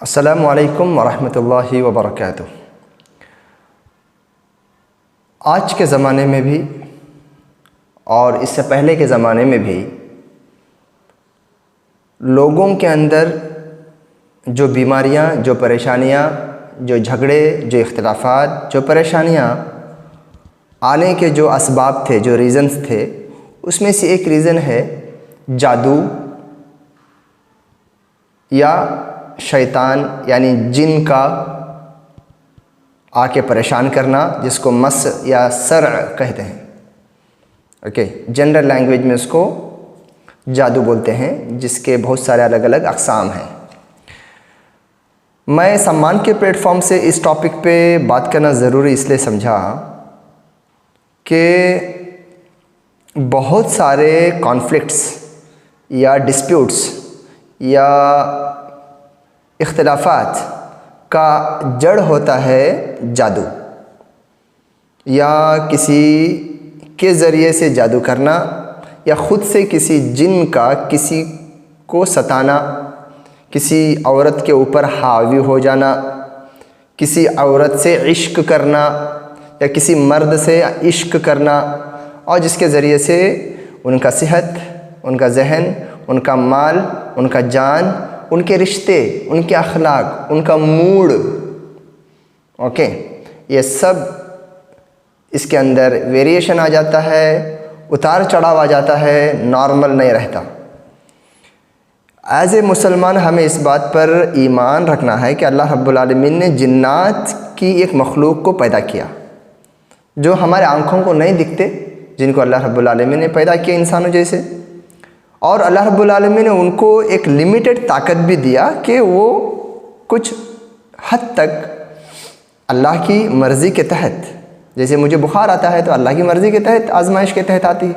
السلام علیکم ورحمۃ اللہ وبرکاتہ۔ آج کے زمانے میں بھی اور اس سے پہلے کے زمانے میں بھی لوگوں کے اندر جو بیماریاں، جو پریشانیاں، جو جھگڑے، جو اختلافات، جو پریشانیاں آنے کے جو اسباب تھے، جو ریزنز تھے، اس میں سے ایک ریزن ہے جادو یا شیطان یعنی جن کا آ کے پریشان کرنا، جس کو مس یا سرع کہتے ہیں۔ اوکے، جنرل لینگویج میں اس کو جادو بولتے ہیں، جس کے بہت سارے الگ الگ اقسام ہیں۔ میں سمان کے پلیٹ فارم سے اس ٹاپک پہ بات کرنا ضروری اس لیے سمجھا کہ بہت سارے کانفلکٹس یا ڈسپیوٹس یا اختلافات کا جڑ ہوتا ہے جادو، یا کسی کے ذریعے سے جادو کرنا، یا خود سے کسی جن کا کسی کو ستانا، کسی عورت کے اوپر حاوی ہو جانا، کسی عورت سے عشق کرنا یا کسی مرد سے عشق کرنا، اور جس کے ذریعے سے ان کا صحت، ان کا ذہن، ان کا مال، ان کا جان، ان کے رشتے، ان کے اخلاق، ان کا موڈ، اوکے، یہ سب اس کے اندر ویریشن آ جاتا ہے، اتار چڑھاؤ آ جاتا ہے، نارمل نہیں رہتا۔ ایز اے مسلمان ہمیں اس بات پر ایمان رکھنا ہے کہ اللہ رب العالمین نے جنات کی ایک مخلوق کو پیدا کیا جو ہمارے آنکھوں کو نہیں دکھتے، جن کو اللہ رب العالمین نے پیدا کیا انسانوں جیسے، اور اللہ رب العالمین نے ان کو ایک لمیٹڈ طاقت بھی دیا کہ وہ کچھ حد تک اللہ کی مرضی کے تحت، جیسے مجھے بخار آتا ہے تو اللہ کی مرضی کے تحت، آزمائش کے تحت آتی ہے۔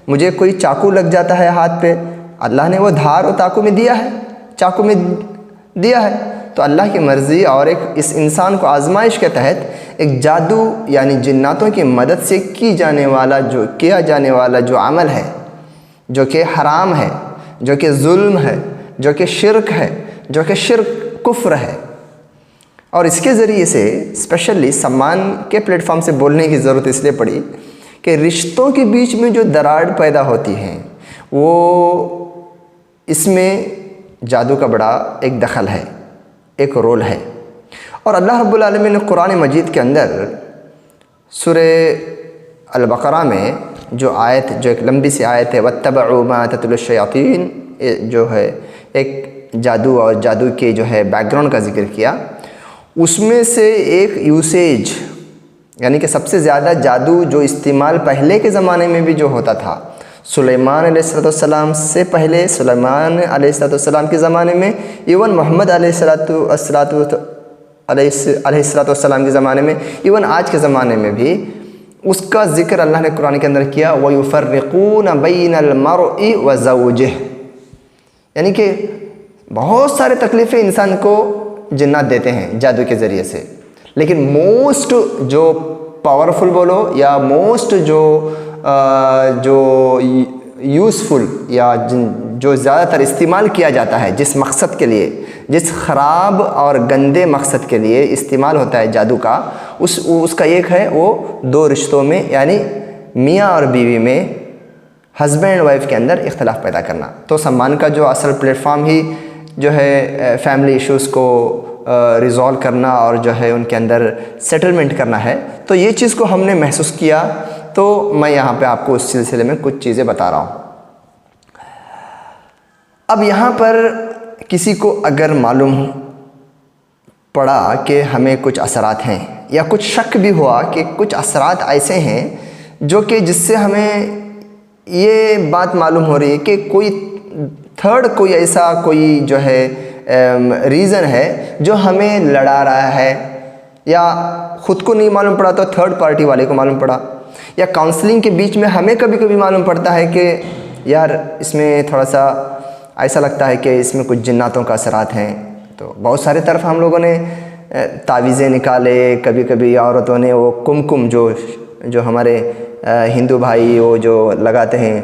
مجھے کوئی چاقو لگ جاتا ہے ہاتھ پہ، اللہ نے وہ دھار و چاقو میں دیا ہے، تو اللہ کی مرضی اور ایک اس انسان کو آزمائش کے تحت ایک جادو یعنی جناتوں کی مدد سے کیا جانے والا جو عمل ہے، جو کہ حرام ہے، جو کہ ظلم ہے، جو کہ شرک ہے، جو کہ شرک کفر ہے، اور اس کے ذریعے سے اسپیشلی سمان کے پلیٹ فارم سے بولنے کی ضرورت اس لیے پڑی کہ رشتوں کے بیچ میں جو دراڑ پیدا ہوتی ہیں، وہ اس میں جادو کا بڑا ایک دخل ہے، ایک رول ہے۔ اور اللہ رب العالمین نے قرآن مجید کے اندر سورہ البقرہ میں جو آیت، جو ایک لمبی سی آیت ہے، وَاتَّبَعُوا مَا تَتْلُو الشَّيَاطِينُ، جو ہے ایک جادو اور جادو کے جو ہے بیک گراؤنڈ کا ذکر کیا، اس میں سے ایک یوسیج یعنی کہ سب سے زیادہ جادو جو استعمال پہلے کے زمانے میں بھی جو ہوتا تھا، سلیمان علیہ السلام سے پہلے، سلیمان علیہ السلام کے زمانے میں، ایون محمد علیہ السلام کے زمانے میں، ایون آج کے زمانے میں بھی اس کا ذکر اللہ نے قرآن کے اندر کیا، وَيُفَرِّقُونَ بَيْنَ الْمَرْءِ وَزَوْجِهِ، یعنی کہ بہت سارے تکلیفیں انسان کو جنات دیتے ہیں جادو کے ذریعے سے، لیکن موسٹ جو پاورفل بولو یا موسٹ جو یوزفل یا جو زیادہ تر استعمال کیا جاتا ہے، جس مقصد کے لیے، جس خراب اور گندے مقصد کے لیے استعمال ہوتا ہے جادو کا، اس کا ایک ہے وہ دو رشتوں میں یعنی میاں اور بیوی میں، ہسبینڈ اینڈ وائف کے اندر اختلاف پیدا کرنا۔ تو سمان کا جو اصل پلیٹ فارم ہی جو ہے فیملی ایشوز کو ریزالو کرنا اور جو ہے ان کے اندر سیٹلمنٹ کرنا ہے، تو یہ چیز کو ہم نے محسوس کیا، تو میں یہاں پہ آپ کو اس سلسلے میں کچھ چیزیں بتا رہا ہوں۔ اب یہاں پر کسی کو اگر معلوم پڑا کہ ہمیں کچھ اثرات ہیں، یا کچھ شک بھی ہوا کہ کچھ اثرات ایسے ہیں جو کہ جس سے ہمیں یہ بات معلوم ہو رہی ہے کہ کوئی تھرڈ کوئی ایسا کوئی جو ہے ریزن ہے جو ہمیں لڑا رہا ہے، یا خود کو نہیں معلوم پڑا تو تھرڈ پارٹی والے کو معلوم پڑا، یا کاؤنسلنگ کے بیچ میں ہمیں کبھی کبھی معلوم پڑتا ہے کہ یار اس میں تھوڑا سا ایسا لگتا ہے کہ اس میں کچھ جناتوں کا اثرات ہیں، تو بہت سارے طرف ہم لوگوں نے تعویذیں نکالے، کبھی کبھی عورتوں نے وہ کمکم جو ہمارے ہندو بھائی وہ جو لگاتے ہیں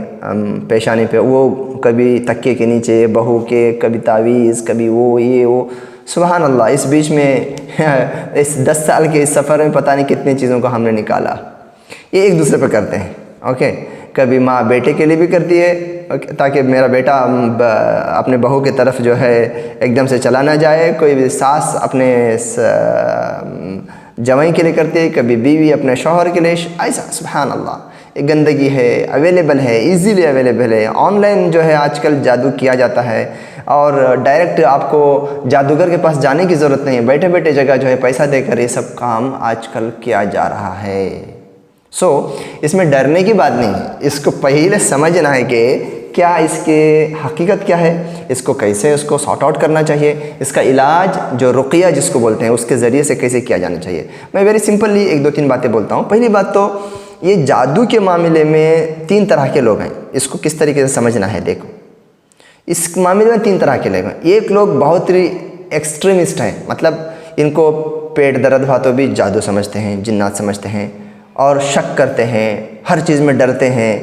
پیشانی پہ، وہ کبھی تکیے کے نیچے، بہو کے کبھی تعویذ، کبھی وہ یہ وہ، سبحان اللہ، اس بیچ میں اس 10 سال کے اس سفر میں پتہ نہیں کتنی چیزوں کو ہم نے نکالا. یہ ایک دوسرے پہ کرتے ہیں. اوکے، کبھی ماں بیٹے کے لیے بھی کرتی ہے تاکہ میرا بیٹا اپنے بہو کی طرف جو ہے ایک دم سے چلا نہ جائے. کوئی بھی ساس اپنے جوائی کے لیے کرتی ہے، کبھی بیوی اپنے شوہر کے لیے. ایسا سبحان اللہ ایک گندگی ہے، اویلیبل ہے، ایزیلی اویلیبل ہے. آن لائن جو ہے آج کل جادو کیا جاتا ہے، اور ڈائریکٹ آپ کو جادوگر کے پاس جانے کی ضرورت نہیں ہے. بیٹھے بیٹھے جگہ جو ہے پیسہ دے کر یہ سب کام آج کل کیا جا رہا ہے. اس میں ڈرنے کی بات نہیں ہے. اس کو پہلے سمجھنا ہے کہ کیا اس کے حقیقت کیا ہے، اس کو کیسے اس کو سارٹ آؤٹ کرنا چاہیے، اس کا علاج جو رقیہ جس کو بولتے ہیں اس کے ذریعے سے کیسے کیا جانا چاہیے. میں ویری سمپلی 2-3 باتیں بولتا ہوں. پہلی بات تو یہ جادو کے معاملے میں 3 طرح کے لوگ ہیں. اس کو کس طریقے سے سمجھنا ہے، دیکھو اس معاملے میں 3 طرح کے لوگ ہیں. ایک لوگ بہت ہی ایکسٹریمسٹ ہیں، مطلب ان کو پیٹ درد ہوا تو بھی جادو سمجھتے ہیں، جنات سمجھتے ہیں، اور شک کرتے ہیں، ہر چیز میں ڈرتے ہیں،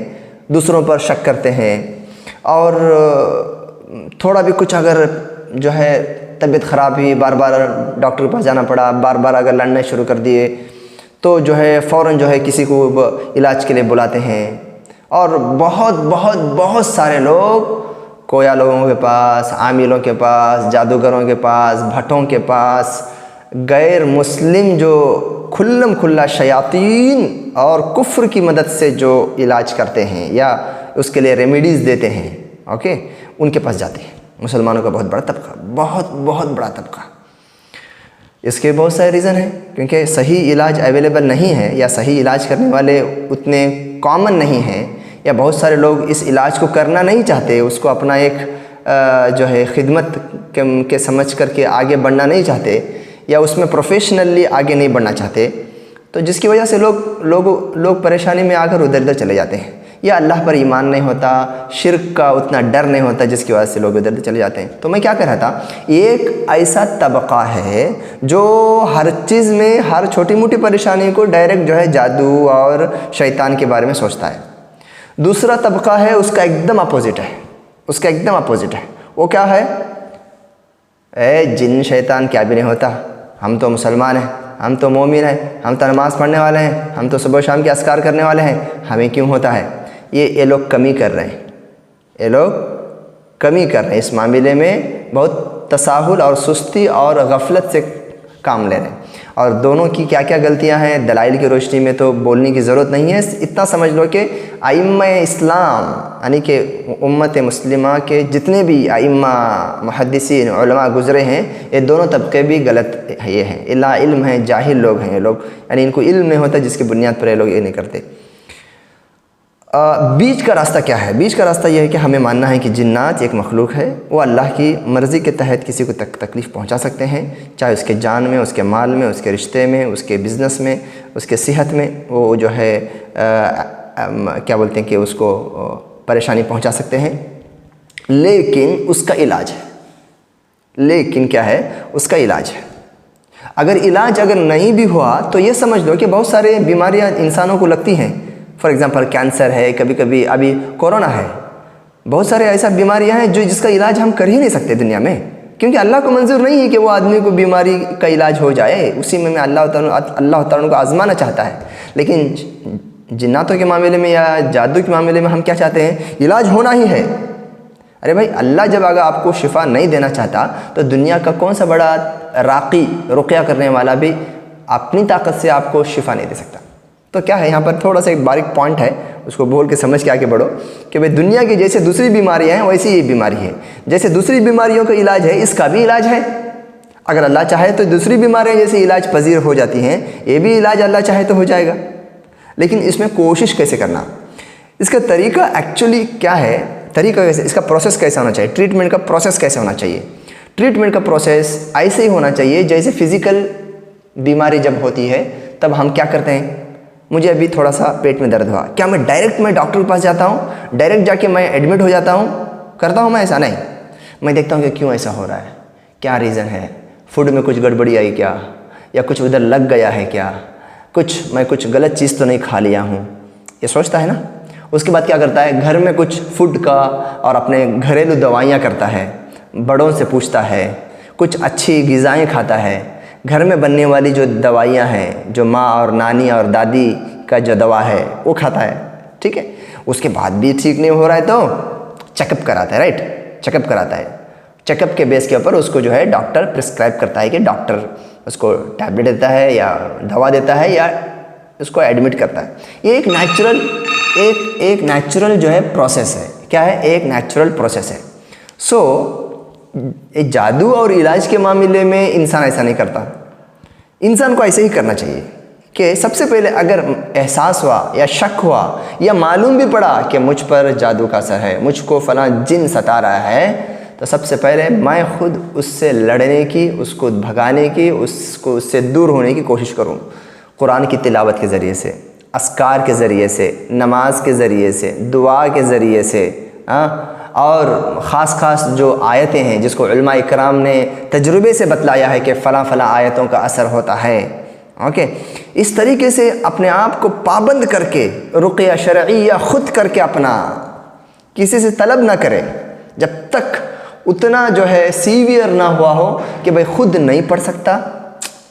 دوسروں پر شک کرتے ہیں، اور تھوڑا بھی کچھ اگر جو ہے طبیعت خراب ہوئی، بار بار ڈاکٹر کے پاس جانا پڑا، بار بار اگر لڑنے شروع کر دیے تو جو ہے فوراً جو ہے کسی کو علاج کے لیے بلاتے ہیں. اور بہت سارے لوگ کویا لوگوں کے پاس، عاملوں کے پاس، جادوگروں کے پاس، بھٹوں کے پاس، غیر مسلم جو کھلم کھلا شیاطین اور کفر کی مدد سے جو علاج کرتے ہیں یا اس کے لیے ریمیڈیز دیتے ہیں، اوکے، ان کے پاس جاتے ہیں. مسلمانوں کا بہت بڑا طبقہ، بہت بڑا طبقہ. اس کے بہت سارے ریزن ہیں، کیونکہ صحیح علاج اویلیبل نہیں ہے، یا صحیح علاج کرنے والے اتنے کامن نہیں ہیں، یا بہت سارے لوگ اس علاج کو کرنا نہیں چاہتے، اس کو اپنا ایک جو ہے خدمت کے سمجھ کر کے آگے بڑھنا نہیں چاہتے، یا اس میں پروفیشنلی آگے نہیں بڑھنا چاہتے. تو جس کی وجہ سے لوگ پریشانی میں آ کر ادھر چلے جاتے ہیں، یا اللہ پر ایمان نہیں ہوتا، شرک کا اتنا ڈر نہیں ہوتا، جس کی وجہ سے لوگ ادھر چلے جاتے ہیں. تو میں کیا کہہ رہا تھا، ایک ایسا طبقہ ہے جو ہر چیز میں، ہر چھوٹی موٹی پریشانی کو ڈائریکٹ جو ہے جادو اور شیطان کے بارے میں سوچتا ہے. دوسرا طبقہ ہے اس کا ایک دم اپوزٹ ہے. وہ کیا ہے، جن شیطان کیا بھی نہیں ہوتا، ہم تو مسلمان ہیں، ہم تو مومن ہیں، ہم تو نماز پڑھنے والے ہیں، ہم تو صبح و شام کے اذکار کرنے والے ہیں، ہمیں کیوں ہوتا ہے. یہ لوگ کمی کر رہے ہیں، اس معاملے میں بہت تساہل اور سستی اور غفلت سے کام لے رہے ہیں. اور دونوں کی کیا کیا غلطیاں ہیں، دلائل کی روشنی میں تو بولنے کی ضرورت نہیں ہے. اتنا سمجھ لو کہ ائمہ اسلام، یعنی کہ امت مسلمہ کے جتنے بھی ائمہ، محدثین، علماء گزرے ہیں، یہ دونوں طبقے بھی غلط یہ ہیں. لا علم ہیں، جاہل لوگ ہیں یہ لوگ، یعنی ان کو علم نہیں ہوتا، جس کی بنیاد پر یہ لوگ یہ نہیں کرتے. بیچ کا راستہ کیا ہے؟ بیچ کا راستہ یہ ہے کہ ہمیں ماننا ہے کہ جنات ایک مخلوق ہے، وہ اللہ کی مرضی کے تحت کسی کو تکلیف پہنچا سکتے ہیں، چاہے اس کے جان میں، اس کے مال میں، اس کے رشتے میں، اس کے بزنس میں، اس کے صحت میں. وہ جو ہے کیا بولتے ہیں کہ اس کو پریشانی پہنچا سکتے ہیں. لیکن اس کا علاج ہے. لیکن کیا ہے؟ اس کا علاج ہے. اگر علاج نہیں بھی ہوا تو یہ سمجھ لو کہ بہت سارے بیماریاں انسانوں کو لگتی ہیں. فار ایگزامپل کینسر ہے، کبھی کبھی ابھی کورونا ہے، بہت سارے ایسا بیماریاں ہیں جس کا علاج ہم کر ہی نہیں سکتے دنیا میں، کیونکہ اللہ کو منظور نہیں ہے کہ وہ آدمی کو بیماری کا علاج ہو جائے. اسی میں اللہ تعالیٰ کو آزمانا چاہتا ہے. لیکن جناتوں کے معاملے میں یا جادو کے معاملے میں ہم کیا چاہتے ہیں؟ علاج ہونا ہی ہے. ارے بھائی، اللہ جب اگر آپ کو شفا نہیں دینا چاہتا تو دنیا کا کون سا بڑا راقی، رقیہ کرنے والا بھی اپنی طاقت سے آپ کو شفا نہیں دے سکتا. تو کیا ہے، یہاں پر تھوڑا سا ایک باریک پوائنٹ ہے، اس کو بول کے سمجھ کے آگے بڑھو کہ بھئی دنیا کی جیسے دوسری بیماریاں ہیں ویسی یہ بیماری ہے. جیسے دوسری بیماریوں کا علاج ہے، اس کا بھی علاج ہے. اگر اللہ چاہے تو دوسری بیماریاں جیسے علاج پذیر ہو جاتی ہیں، یہ بھی علاج اللہ چاہے تو ہو جائے گا. لیکن اس میں کوشش کیسے کرنا، اس کا طریقہ ایکچولی کیا ہے، طریقہ کیسے، اس کا پروسیس کیسا ہونا چاہیے، ٹریٹمنٹ کا پروسیس کیسے ہونا چاہیے. ٹریٹمنٹ کا پروسیس ایسے ہی ہونا چاہیے جیسے فزیکل بیماری جب ہوتی ہے تب ہم کیا کرتے ہیں. مجھے ابھی تھوڑا سا پیٹ میں درد ہوا، کیا میں ڈائریکٹ ڈاکٹر کے پاس جاتا ہوں، ڈائریکٹ جا کے میں ایڈمٹ ہو جاتا ہوں، کرتا ہوں میں ایسا نہیں. میں دیکھتا ہوں کہ کیوں ایسا ہو رہا ہے، کیا ریزن ہے، فوڈ میں کچھ گڑبڑی آئی کیا، یا کچھ ادھر لگ گیا ہے کیا، میں کچھ غلط چیز تو نہیں کھا لیا ہوں. یہ سوچتا ہے نا. اس کے بعد کیا کرتا ہے، گھر میں کچھ فوڈ کا اور اپنے گھریلو دوائیاں کرتا ہے، بڑوں سے پوچھتا ہے، کچھ اچھی غذائیں کھاتا ہے، گھر میں بننے والی جو دوائیاں ہیں، جو ماں اور نانی اور دادی کا جو دوا ہے وہ کھاتا ہے، ٹھیک ہے، اس کے بعد بھی ٹھیک نہیں ہو رہا ہے تو چیک اپ کراتا ہے، رائٹ، چیک اپ کراتا ہے، چیک اپ کے بیس کے اوپر اس کو جو ہے ڈاکٹر پرسکرائب کرتا ہے کہ ڈاکٹر اس کو ٹیبلٹ دیتا ہے یا دوا دیتا ہے یا اس کو ایڈمٹ کرتا ہے۔ یہ ایک نیچرل جو ہے پروسیس ہے، کیا ہے، ایک نیچرل پروسیس ہے۔ جادو اور علاج کے معاملے میں انسان ایسا نہیں کرتا، انسان کو ایسے ہی کرنا چاہیے کہ سب سے پہلے اگر احساس ہوا یا شک ہوا یا معلوم بھی پڑا کہ مجھ پر جادو کا اثر ہے، مجھ کو فلاں جن ستا رہا ہے، تو سب سے پہلے میں خود اس سے لڑنے کی، اس کو بھگانے کی، اس سے دور ہونے کی کوشش کروں، قرآن کی تلاوت کے ذریعے سے، اذکار کے ذریعے سے، نماز کے ذریعے سے، دعا کے ذریعے سے، اور خاص جو آیتیں ہیں جس کو علماء اکرام نے تجربے سے بتلایا ہے کہ فلاں فلاں آیتوں کا اثر ہوتا ہے، اوکے، اس طریقے سے اپنے آپ کو پابند کر کے رقیہ شرعیہ خود کر کے اپنا، کسی سے طلب نہ کرے جب تک اتنا جو ہے سیویئر نہ ہوا ہو کہ بھئی خود نہیں پڑھ سکتا،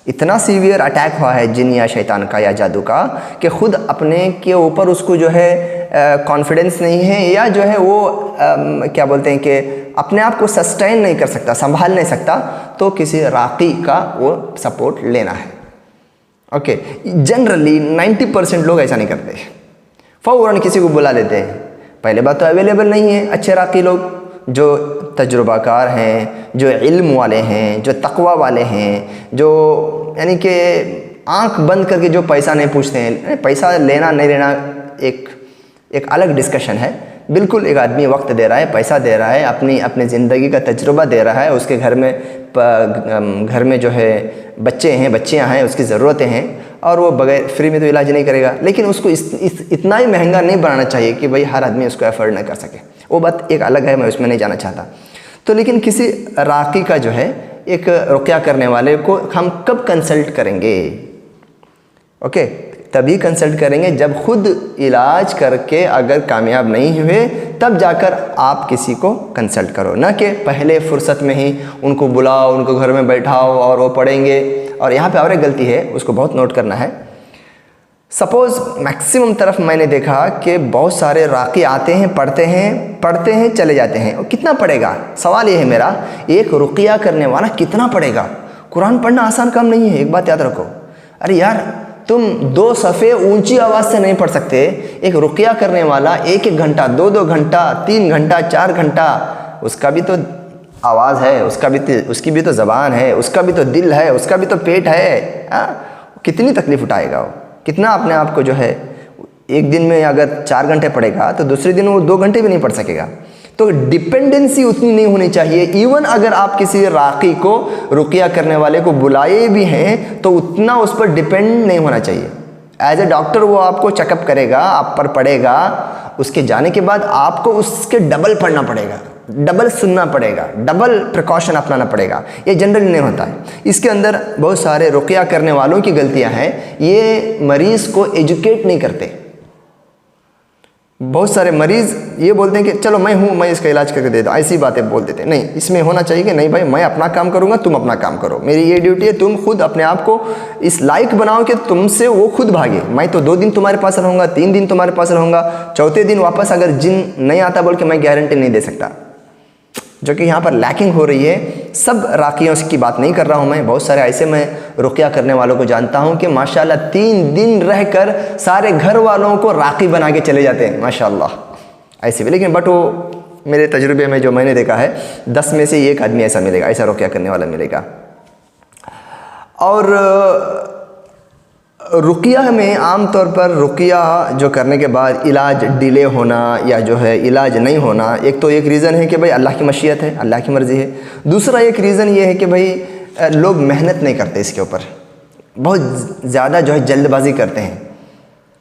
اتنا سیویئر اٹیک ہوا ہے جن یا شیطان کا یا جادو کا کہ خود اپنے کے اوپر اس کو جو ہے کانفیڈنس نہیں ہے، یا جو ہے وہ کیا بولتے ہیں کہ اپنے آپ کو سسٹین نہیں کر سکتا، سنبھال نہیں سکتا، تو کسی راقی کا وہ سپورٹ لینا ہے، اوکے۔ جنرلی 90% لوگ ایسا نہیں کرتے، فوراً کسی کو بلا لیتے ہیں۔ پہلے بات تو اویلیبل نہیں ہے اچھے راقی لوگ جو تجربہ کار ہیں، جو علم والے ہیں، جو تقوی والے ہیں، جو یعنی کہ آنکھ بند کر کے جو پیسہ نہیں پوچھتے ہیں۔ پیسہ لینا نہیں لینا ایک الگ ڈسکشن ہے، بالکل ایک آدمی وقت دے رہا ہے، پیسہ دے رہا ہے، اپنی زندگی کا تجربہ دے رہا ہے، اس کے گھر میں جو ہے بچے ہیں، بچیاں ہیں، اس کی ضرورتیں ہیں، اور وہ بغیر فری میں تو علاج نہیں کرے گا، لیکن اس کو اتنا ہی مہنگا نہیں بنانا چاہیے کہ بھئی ہر آدمی اس کو افورڈ نہ کر سکے، وہ بات ایک الگ ہے، میں اس میں نہیں جانا چاہتا۔ تو لیکن کسی راقی کا جو ہے، ایک رقیہ کرنے والے کو ہم کب کنسلٹ کریں گے؟ اوکے، تبھی کنسلٹ کریں گے جب خود علاج کر کے اگر کامیاب نہیں ہوئے تب جا کر آپ کسی کو کنسلٹ کرو، نہ کہ پہلے فرصت میں ہی ان کو بلاؤ، ان کو گھر میں بیٹھاؤ اور وہ پڑھیں گے۔ اور یہاں پہ اور ایک غلطی ہے، اس کو بہت نوٹ کرنا ہے۔ سپوز میکسیمم طرف میں نے دیکھا کہ بہت سارے راقی آتے ہیں، پڑھتے ہیں چلے جاتے ہیں، اور کتنا پڑھے گا؟ سوال یہ ہے میرا، ایک رقیہ کرنے والا کتنا پڑھے گا؟ قرآن پڑھنا آسان کام نہیں ہے، ایک بات یاد رکھو۔ ارے یار، تم 2 صفحے اونچی آواز سے نہیں پڑھ سکتے، ایک رقیہ کرنے والا 1 گھنٹہ، 2 گھنٹہ، 3 گھنٹہ، 4 گھنٹہ، اس کا بھی تو آواز ہے، اس کی بھی تو زبان ہے، اس کا بھی تو دل ہے، اس کا بھی تو پیٹ ہے، کتنی تکلیف اٹھائے گا وہ، کتنا اپنے آپ کو جو ہے، ایک دن میں اگر 4 گھنٹے پڑھے گا تو دوسرے دن وہ 2 گھنٹے بھی نہیں پڑھ سکے گا۔ تو ڈیپینڈنسی اتنی نہیں ہونی چاہیے، ایون اگر آپ کسی راقی کو، رقیہ کرنے والے کو بلائے بھی ہیں تو اتنا اس پر ڈیپینڈ نہیں ہونا چاہیے۔ ایز اے ڈاکٹر وہ آپ کو چیک اپ کرے گا، آپ پر پڑھے گا، اس کے جانے کے بعد آپ کو اس کے ڈبل پڑھنا پڑے گا، ڈبل سننا پڑے گا، ڈبل پریکاشن اپنانا پڑے گا، یہ جنرلی نہیں ہوتا ہے۔ اس کے اندر بہت سارے رقیہ کرنے والوں کی غلطیاں ہیں، یہ مریض کو ایجوکیٹ نہیں کرتے۔ بہت سارے مریض یہ بولتے ہیں کہ چلو میں ہوں، میں اس کا علاج کر کے دے دوں، ایسی باتیں بول دیتے ہیں۔ نہیں، اس میں ہونا چاہیے کہ نہیں بھائی، میں اپنا کام کروں گا، تم اپنا کام کرو، میری یہ ڈیوٹی ہے، تم خود اپنے آپ کو اس لائق بناؤ کہ تم سے وہ خود بھاگے۔ میں تو 2 دن تمہارے پاس رہوں گا، 3 دن تمہارے پاس رہوں گا، چوتھے دن واپس اگر جن نہیں آتا بول کے میں گارنٹی نہیں دے سکتا، جو کہ یہاں پر لیکنگ ہو رہی ہے۔ سب راقیوں کی بات نہیں کر رہا ہوں میں، بہت سارے ایسے میں رقیہ کرنے والوں کو جانتا ہوں کہ ماشاءاللہ 3 دن رہ کر سارے گھر والوں کو راقی بنا کے چلے جاتے ہیں، ماشاءاللہ ایسے بھی۔ لیکن بٹ وہ میرے تجربے میں جو میں نے دیکھا ہے، 10 میں سے 1 آدمی ایسا ملے گا، ایسا رقیہ کرنے والا ملے گا۔ اور رقیہ میں عام طور پر رقیہ جو کرنے کے بعد علاج ڈیلے ہونا یا جو ہے علاج نہیں ہونا، ایک ریزن ہے کہ بھئی اللہ کی مشیت ہے، اللہ کی مرضی ہے۔ دوسرا ایک ریزن یہ ہے کہ بھئی لوگ محنت نہیں کرتے اس کے اوپر، بہت زیادہ جو ہے جلد بازی کرتے ہیں،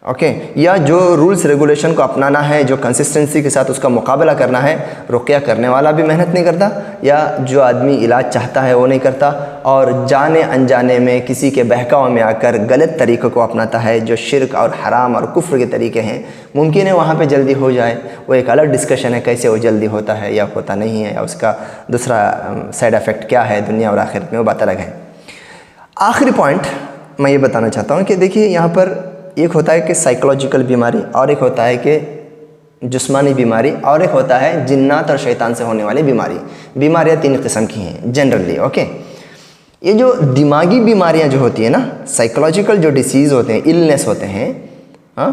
اوکے، یا جو رولز ریگولیشن کو اپنانا ہے، جو کنسسٹنسی کے ساتھ اس کا مقابلہ کرنا ہے، رقیہ کرنے والا بھی محنت نہیں کرتا، یا جو آدمی علاج چاہتا ہے وہ نہیں کرتا، اور جانے انجانے میں کسی کے بہکاؤ میں آ کر غلط طریقوں کو اپناتا ہے جو شرک اور حرام اور کفر کے طریقے ہیں، ممکن ہے وہاں پہ جلدی ہو جائے، وہ ایک الگ ڈسکشن ہے کیسے وہ جلدی ہوتا ہے یا ہوتا نہیں ہے، یا اس کا دوسرا سائیڈ افیکٹ کیا ہے دنیا اور آخرت میں، وہ بات الگ ہے۔ آخری پوائنٹ میں یہ بتانا چاہتا ہوں کہ دیکھیے یہاں پر ایک ہوتا ہے کہ سائیکولوجیکل بیماری، اور ایک ہوتا ہے کہ جسمانی بیماری، اور ایک ہوتا ہے جنات اور شیطان سے ہونے والی بیماری۔ بیماریاں 3 قسم کی ہیں جنرلی، اوکے۔ یہ جو دماغی بیماریاں جو ہوتی ہیں نا، سائیکولوجیکل جو ڈیسیز ہوتے ہیں، النس ہوتے ہیں، ہاں،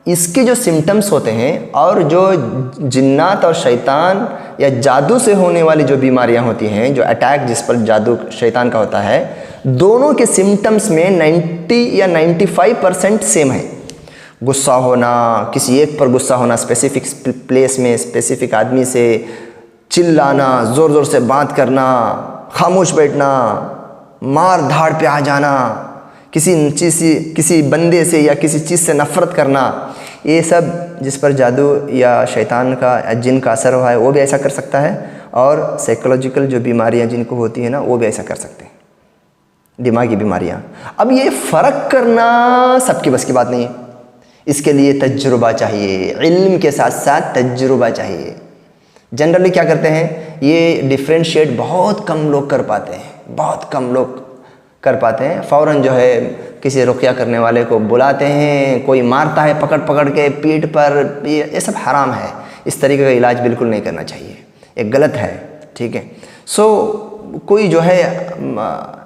اس کے جو سمٹمز ہوتے ہیں، اور جو جنات اور شیطان یا جادو سے ہونے والی جو بیماریاں ہوتی ہیں، جو اٹیک جس پر جادو شیطان کا ہوتا ہے، دونوں کے سمٹمز میں 90 یا 95% سیم ہے۔ غصہ ہونا، کسی ایک پر غصہ ہونا، اسپیسیفک پلیس میں اسپیسیفک آدمی سے چلانا، زور زور سے بات کرنا، خاموش بیٹھنا، مار دھاڑ پہ آ جانا، کسی بندے سے یا کسی چیز سے نفرت کرنا، یہ سب جس پر جادو یا شیطان کا یا جن کا اثر ہوا ہے وہ بھی ایسا کر سکتا ہے، اور سائیکولوجیکل جو بیماریاں جن کو ہوتی ہیں نا وہ بھی ایسا کر سکتے ہیں، دماغی بیماریاں۔ اب یہ فرق کرنا سب کی بس کی بات نہیں ہے، اس کے لیے تجربہ چاہیے، علم کے ساتھ ساتھ تجربہ چاہیے۔ جنرلی کیا کرتے ہیں، یہ ڈفرینشیٹ بہت کم لوگ کر پاتے ہیں، بہت کم لوگ کر پاتے ہیں۔ فوراً جو ہے کسی رقیہ کرنے والے کو بلاتے ہیں، کوئی مارتا ہے پکڑ پکڑ کے پیٹھ پر، یہ سب حرام ہے، اس طریقے کا علاج بالکل نہیں کرنا چاہیے، یہ غلط ہے، ٹھیک ہے۔ سو کوئی جو ہے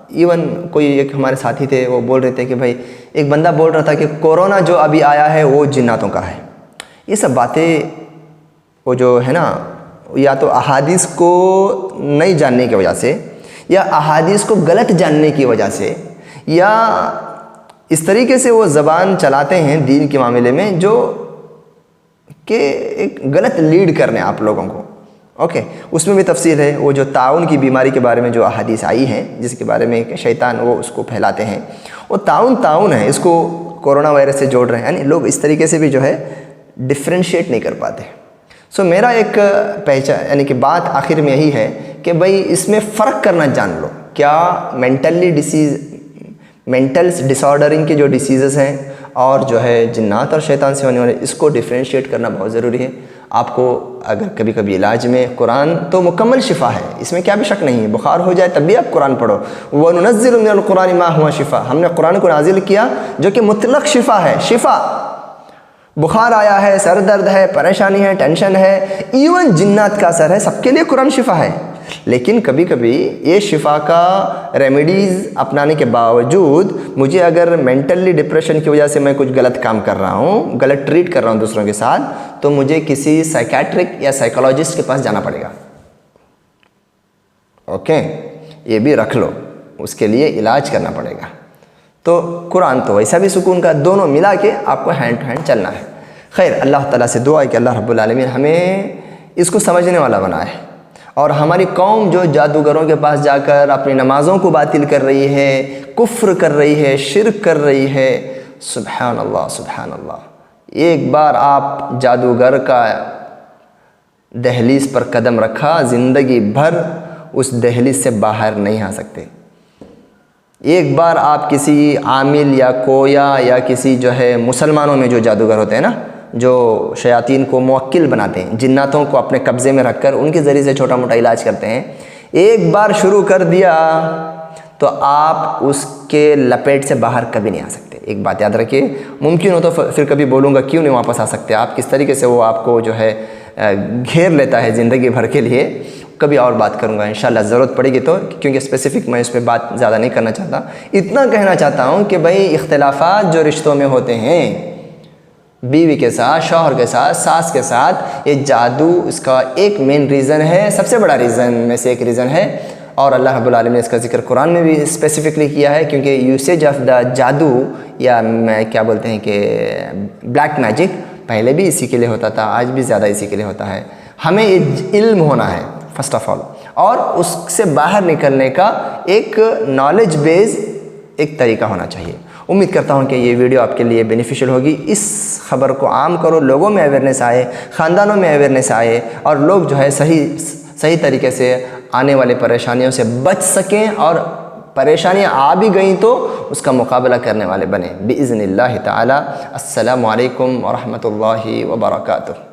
ایون کوئی ایک ہمارے ساتھی تھے، وہ بول رہے تھے کہ بھائی ایک بندہ بول رہا تھا کہ کورونا جو ابھی آیا ہے وہ جناتوں کا ہے۔ یہ سب باتیں وہ جو ہے نا، یا تو احادیث کو نہیں جاننے کی وجہ سے، یا احادیث کو غلط جاننے کی وجہ سے، یا اس طریقے سے وہ زبان چلاتے ہیں دین کے معاملے میں جو کہ ایک غلط لیڈ کرنے آپ لوگوں کو، اوکے۔ اس میں بھی تفصیل ہے، وہ جو طاعون کی بیماری کے بارے میں جو احادیث آئی ہیں جس کے بارے میں کہ شیطان وہ اس کو پھیلاتے ہیں، وہ طاعون ہے، اس کو کورونا وائرس سے جوڑ رہے ہیں، یعنی لوگ اس طریقے سے بھی جو ہے ڈفرینشیٹ نہیں کر پاتے۔ سو میرا ایک یعنی کہ بات آخر میں یہی ہے کہ بھائی اس میں فرق کرنا جان لو، کیا مینٹل ڈس آرڈرنگ کے جو ڈیسیزز ہیں اور جو ہے جنات اور شیطان سے ہونے والے، اس کو ڈفرینشیٹ کرنا بہت ضروری ہے۔ آپ کو اگر کبھی کبھی علاج میں قرآن تو مکمل شفا ہے، اس میں کیا بھی شک نہیں ہے، بخار ہو جائے تب بھی آپ قرآن پڑھو، وَنُنَزِّلُ مِنَ الْقُرْآنِ مَا هُوَ شِفَاء، ہم نے قرآن کو نازل کیا جو کہ مطلق شفا ہے، شفا۔ بخار آیا ہے، سر درد ہے، پریشانی ہے، ٹینشن ہے، ایون جنات کا اثر ہے، سب کے لیے قرآن شفا ہے۔ لیکن کبھی کبھی یہ شفا کا ریمیڈیز اپنانے کے باوجود مجھے اگر مینٹلی ڈپریشن کی وجہ سے میں کچھ غلط کام کر رہا ہوں، غلط ٹریٹ کر رہا ہوں دوسروں کے ساتھ، تو مجھے کسی سائیکیٹرک یا سائیکولوجسٹ کے پاس جانا پڑے گا، اوکے، یہ بھی رکھ لو، اس کے لیے علاج کرنا پڑے گا۔ تو قرآن تو ویسا بھی سکون کا، دونوں ملا کے آپ کو ہینڈ ٹو ہینڈ چلنا ہے۔ خیر، اللہ تعالیٰ سے دعا ہے کہ اللہ رب العالمین ہمیں اس کو سمجھنے والا بنائے، اور ہماری قوم جو جادوگروں کے پاس جا کر اپنی نمازوں کو باطل کر رہی ہے، کفر کر رہی ہے، شرک کر رہی ہے، سبحان اللہ سبحان اللہ۔ ایک بار آپ جادوگر کا دہلیز پر قدم رکھا، زندگی بھر اس دہلیز سے باہر نہیں آ سکتے۔ ایک بار آپ کسی عامل یا کویا یا کسی جو ہے مسلمانوں میں جو جادوگر ہوتے ہیں نا، جو شیاطین کو موکل بناتے ہیں، جناتوں کو اپنے قبضے میں رکھ کر ان کے ذریعے سے چھوٹا موٹا علاج کرتے ہیں، ایک بار شروع کر دیا تو آپ اس کے لپیٹ سے باہر کبھی نہیں آ سکتے۔ ایک بات یاد رکھیے، ممکن ہو تو پھر کبھی بولوں گا کیوں نہیں واپس آ سکتے آپ، کس طریقے سے وہ آپ کو جو ہے گھیر لیتا ہے زندگی بھر کے لیے، کبھی اور بات کروں گا انشاءاللہ، ضرورت پڑے گی تو، کیونکہ اسپیسیفک میں اس پہ بات زیادہ نہیں کرنا چاہتا۔ اتنا کہنا چاہتا ہوں کہ بھائی اختلافات جو رشتوں میں ہوتے ہیں، بیوی کے ساتھ، شوہر کے ساتھ، ساس کے ساتھ، یہ جادو اس کا ایک مین ریزن ہے، سب سے بڑا ریزن میں سے ایک ریزن ہے، اور اللہ رب العالمین نے اس کا ذکر قرآن میں بھی اسپیسیفکلی کیا ہے، کیونکہ یوسیج آف دا جادو یا کیا بولتے ہیں کہ بلیک میجک پہلے بھی اسی کے لیے ہوتا تھا، آج بھی زیادہ اسی کے لیے ہوتا ہے۔ ہمیں علم ہونا ہے فرسٹ آف آل، اور اس سے باہر نکلنے کا ایک نالج بیس ایک طریقہ ہونا چاہیے۔ امید کرتا ہوں کہ یہ ویڈیو آپ کے لیے بینیفیشل ہوگی. اس خبر کو عام کرو, لوگوں میں اویئرنیس آئے, خاندانوں میں اویئرنیس آئے, اور لوگ جو ہے صحیح طریقے سے آنے والے پریشانیوں سے بچ سکیں, اور پریشانیاں آ بھی گئیں تو اس کا مقابلہ کرنے والے بنیں بإذن اللہ تعالی. السلام علیکم ورحمۃ اللہ وبرکاتہ.